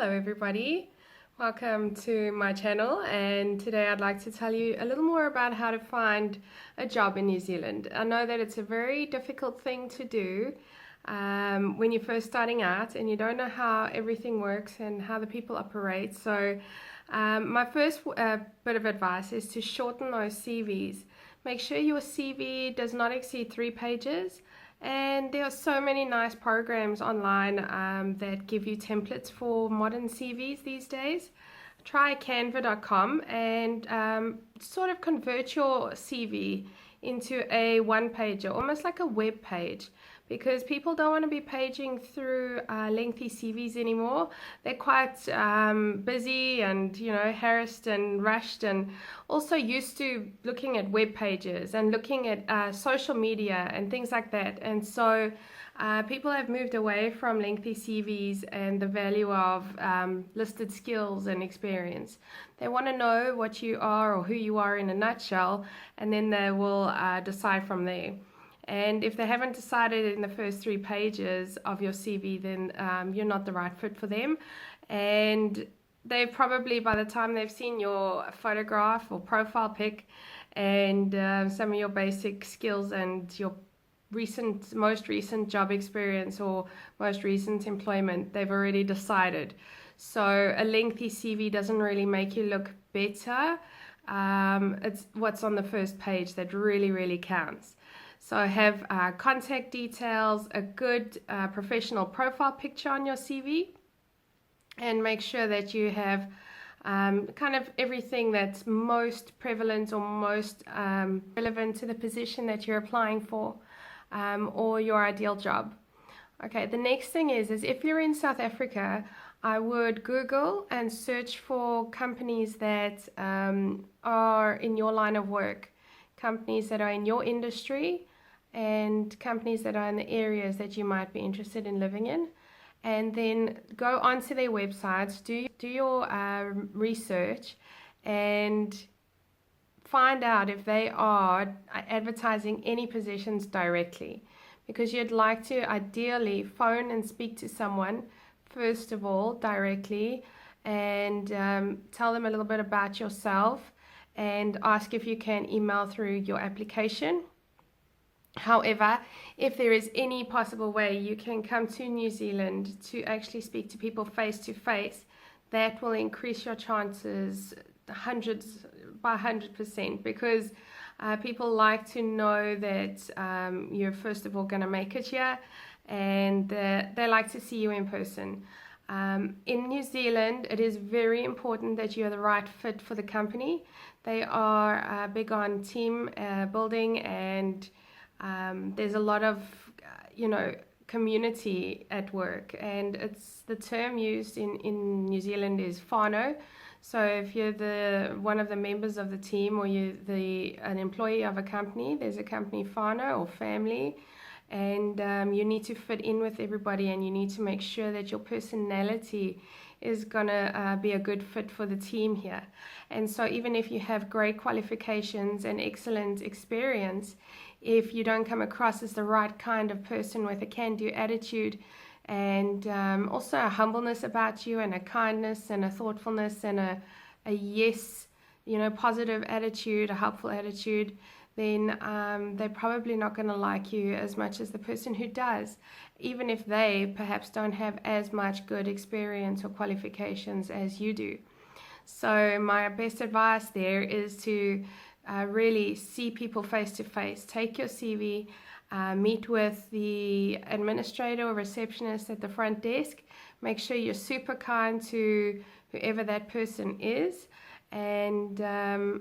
Hello everybody, welcome to my channel, and today I'd like to tell you a little more about how to find a job in New Zealand. I know that it's a very difficult thing to do when you're first starting out and you don't know how everything works and how the people operate. So my first bit of advice is to shorten those CVs. Make sure your CV does not exceed 3 pages. And there are so many nice programs online that give you templates for modern CVs these days. Try canva.com and sort of convert your CV into a one-pager, almost like a web page, because people don't want to be paging through lengthy CVs anymore. They're quite busy and, harassed and rushed, and also used to looking at web pages and looking at social media and things like that. And so people have moved away from lengthy CVs and the value of listed skills and experience. They want to know what you are or who you are in a nutshell, and then they will decide from there. And if they haven't decided in the first 3 pages of your CV, then you're not the right fit for them. And they probably, by the time they've seen your photograph or profile pic and some of your basic skills and your most recent job experience or most recent employment, they've already decided. So a lengthy CV doesn't really make you look better. It's what's on the first page that really counts. So have contact details, a good professional profile picture on your CV, and make sure that you have kind of everything that's most prevalent or most relevant to the position that you're applying for, or your ideal job. Okay, the next thing is if you're in South Africa, I would Google and search for companies that are in your line of work, companies that are in your industry, and companies that are in the areas that you might be interested in living in. And then go onto their websites, do your research, and find out if they are advertising any positions directly, because you'd like to ideally phone and speak to someone first of all directly, and tell them a little bit about yourself and ask if you can email through your application. However, if there is any possible way you can come to New Zealand to actually speak to people face to face, that will increase your chances by 100%, because people like to know that you're first of all going to make it here, and they like to see you in person. In New Zealand, it is very important that you're the right fit for the company. They are big on team building, and there's a lot of community at work, and it's the term used in New Zealand is whānau. So if you're one of the members of the team, or you're an employee of a company, there's a company whānau or family, and you need to fit in with everybody, and you need to make sure that your personality is gonna be a good fit for the team here. And so even if you have great qualifications and excellent experience, if you don't come across as the right kind of person with a can-do attitude, and also a humbleness about you, and a kindness and a thoughtfulness and a yes, positive attitude, a helpful attitude, then they're probably not going to like you as much as the person who does, even if they perhaps don't have as much good experience or qualifications as you do. So my best advice there is to really see people face to face. Take your CV, meet with the administrator or receptionist at the front desk. Make sure you're super kind to whoever that person is, and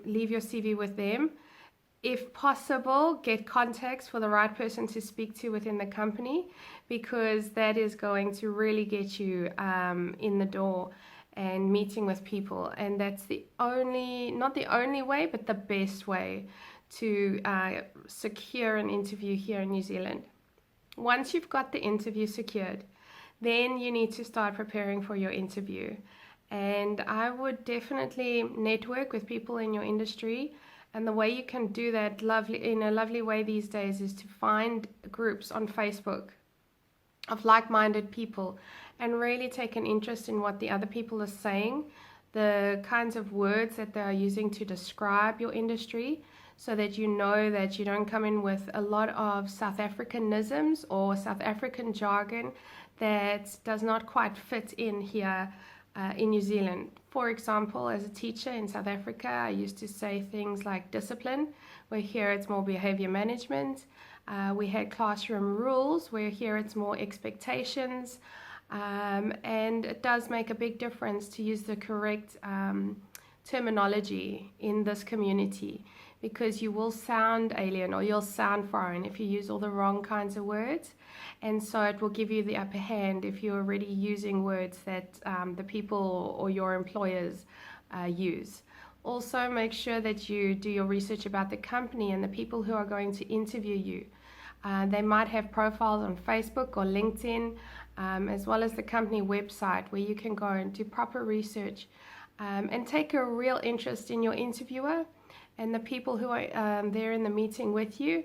leave your CV with them. If possible, get contacts for the right person to speak to within the company, because that is going to really get you in the door and meeting with people. And that's not the only way, but the best way to secure an interview here in New Zealand. Once you've got the interview secured, then you need to start preparing for your interview. And I would definitely network with people in your industry. And the way you can do that in a lovely way these days is to find groups on Facebook of like-minded people and really take an interest in what the other people are saying, the kinds of words that they are using to describe your industry, so that you know that you don't come in with a lot of South Africanisms or South African jargon that does not quite fit in here in New Zealand. For example, as a teacher in South Africa, I used to say things like discipline, where here it's more behavior management. We had classroom rules, where here it's more expectations. And it does make a big difference to use the correct terminology in this community, because you will sound alien or you'll sound foreign if you use all the wrong kinds of words. And so it will give you the upper hand if you're already using words that the people or your employers use. Also, make sure that you do your research about the company and the people who are going to interview you. They might have profiles on Facebook or LinkedIn, as well as the company website, where you can go and do proper research and take a real interest in your interviewer and the people who are there in the meeting with you.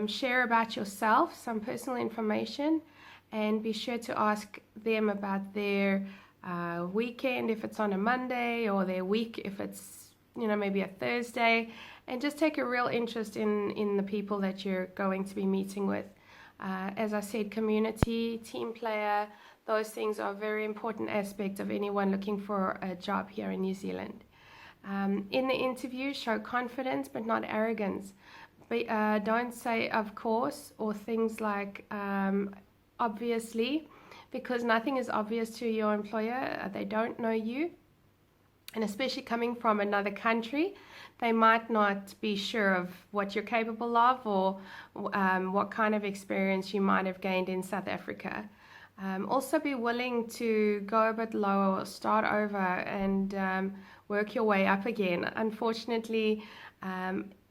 Share about yourself, some personal information, and be sure to ask them about their weekend if it's on a Monday, or their week if it's, maybe a Thursday, and just take a real interest in the people that you're going to be meeting with. As I said, community, team player, those things are very important aspects of anyone looking for a job here in New Zealand. In the interview, show confidence but not arrogance. But, don't say of course or things like obviously, because nothing is obvious to your employer. They don't know you, and especially coming from another country, they might not be sure of what you're capable of, or what kind of experience you might have gained in South Africa. Also be willing to go a bit lower or start over and work your way up again. Unfortunately,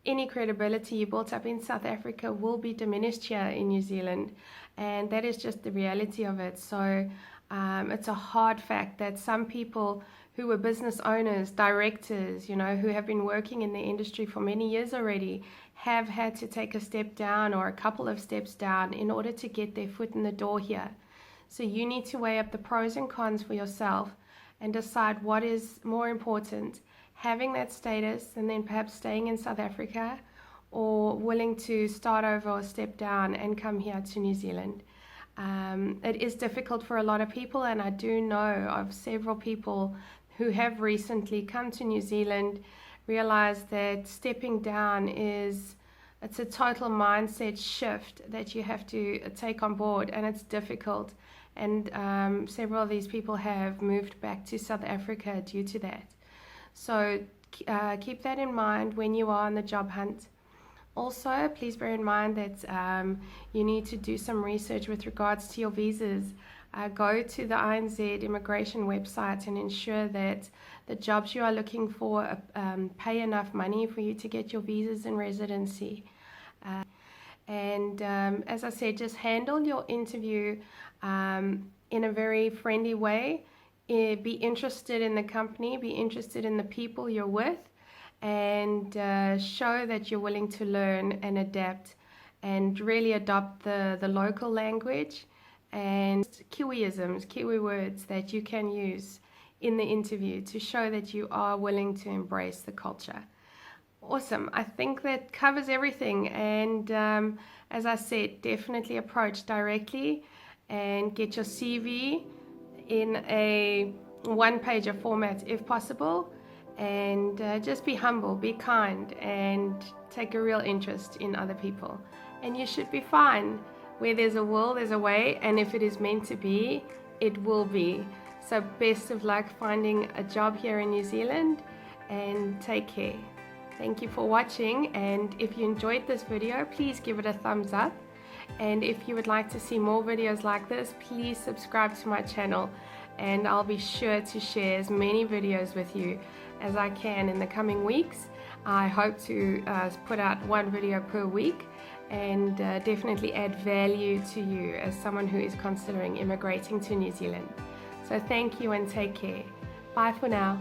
any credibility you built up in South Africa will be diminished here in New Zealand, and that is just the reality of it. So it's a hard fact that some people who were business owners, directors, who have been working in the industry for many years already, have had to take a step down or a couple of steps down in order to get their foot in the door here. So you need to weigh up the pros and cons for yourself and decide what is more important, having that status and then perhaps staying in South Africa, or willing to start over or step down and come here to New Zealand. It is difficult for a lot of people, and I do know of several people who have recently come to New Zealand, realize that stepping down it's a total mindset shift that you have to take on board, and it's difficult. And several of these people have moved back to South Africa due to that. So keep that in mind when you are on the job hunt. Also, please bear in mind that you need to do some research with regards to your visas. Go to the INZ immigration website and ensure that the jobs you are looking for pay enough money for you to get your visas and residency. As I said, just handle your interview in a very friendly way. Be interested in the company, be interested in the people you're with, and show that you're willing to learn and adapt and really adopt the local language and Kiwiisms, Kiwi words that you can use in the interview to show that you are willing to embrace the culture. Awesome. I think that covers everything. And as I said, definitely approach directly and get your CV in a one-pager format if possible. And just be humble, be kind, and take a real interest in other people. And you should be fine. Where there's a will, there's a way, and if it is meant to be, it will be. So best of luck finding a job here in New Zealand, and take care. Thank you for watching, and if you enjoyed this video, please give it a thumbs up. And if you would like to see more videos like this, please subscribe to my channel, and I'll be sure to share as many videos with you as I can in the coming weeks. I hope to put out one video per week, and definitely add value to you as someone who is considering immigrating to New Zealand. So thank you and take care. Bye for now.